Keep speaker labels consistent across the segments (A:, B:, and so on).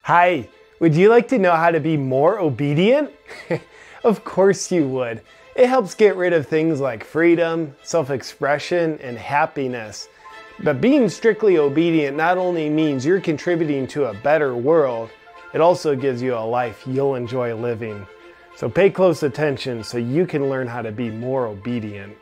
A: Hi, would you like to know how to be more obedient? Of course you would. It helps get rid of things like freedom, self-expression, and happiness. But being strictly obedient not only means you're contributing to a better world, it also gives you a life you'll enjoy living. So pay close attention so you can learn how to be more obedient.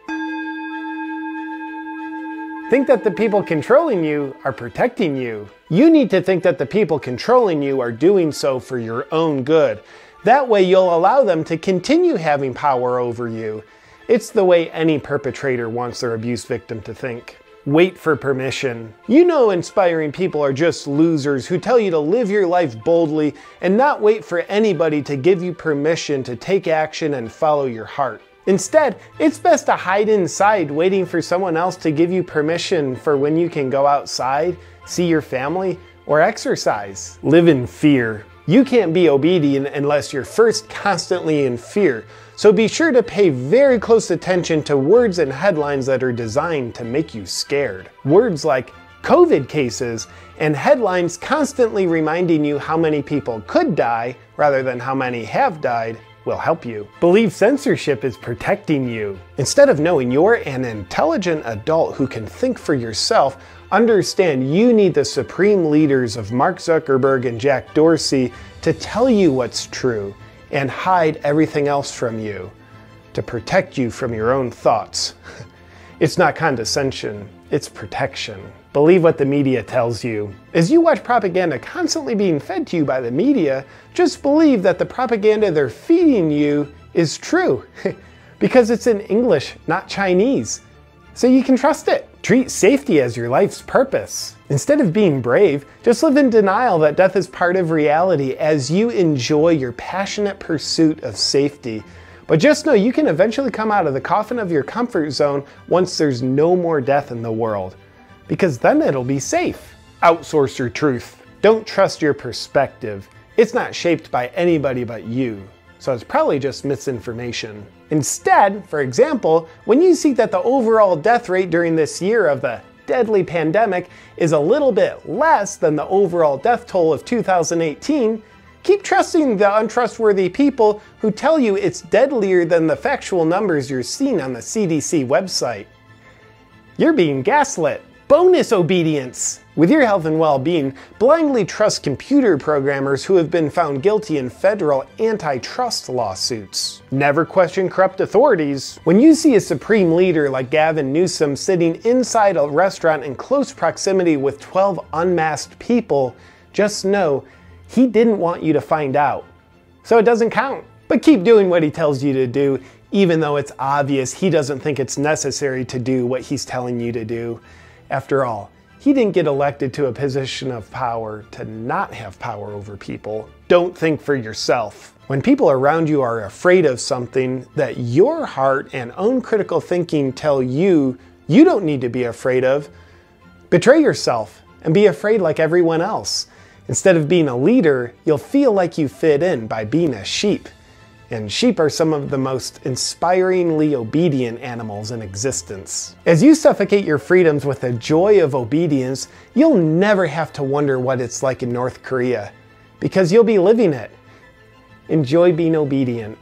A: Think that the people controlling you are protecting you. You need to think that the people controlling you are doing so for your own good. That way you'll allow them to continue having power over you. It's the way any perpetrator wants their abuse victim to think. Wait for permission. You know inspiring people are just losers who tell you to live your life boldly and not wait for anybody to give you permission to take action and follow your heart. Instead, it's best to hide inside waiting for someone else to give you permission for when you can go outside, see your family, or exercise. Live in fear. You can't be obedient unless you're first constantly in fear. So be sure to pay very close attention to words and headlines that are designed to make you scared. Words like COVID cases and headlines constantly reminding you how many people could die rather than how many have died will help you. Believe censorship is protecting you. Instead of knowing you're an intelligent adult who can think for yourself, understand you need the supreme leaders of Mark Zuckerberg and Jack Dorsey to tell you what's true and hide everything else from you, to protect you from your own thoughts. It's not condescension, it's protection. Believe what the media tells you. As you watch propaganda constantly being fed to you by the media, just believe that the propaganda they're feeding you is true. Because it's in English, not Chinese. So you can trust it. Treat safety as your life's purpose. Instead of being brave, just live in denial that death is part of reality as you enjoy your passionate pursuit of safety. But just know you can eventually come out of the coffin of your comfort zone once there's no more death in the world. Because then it'll be safe. Outsource your truth. Don't trust your perspective. It's not shaped by anybody but you. So it's probably just misinformation. Instead, for example, when you see that the overall death rate during this year of the deadly pandemic is a little bit less than the overall death toll of 2018, keep trusting the untrustworthy people who tell you it's deadlier than the factual numbers you're seeing on the CDC website. You're being gaslit. Bonus obedience! With your health and well-being, blindly trust computer programmers who have been found guilty in federal antitrust lawsuits. Never question corrupt authorities. When you see a supreme leader like Gavin Newsom sitting inside a restaurant in close proximity with 12 unmasked people, just know he didn't want you to find out. So it doesn't count. But keep doing what he tells you to do, even though it's obvious he doesn't think it's necessary to do what he's telling you to do. After all, he didn't get elected to a position of power to not have power over people. Don't think for yourself. When people around you are afraid of something that your heart and own critical thinking tell you you don't need to be afraid of, betray yourself and be afraid like everyone else. Instead of being a leader, you'll feel like you fit in by being a sheep. And sheep are some of the most inspiringly obedient animals in existence. As you suffocate your freedoms with the joy of obedience, you'll never have to wonder what it's like in North Korea, because you'll be living it. Enjoy being obedient.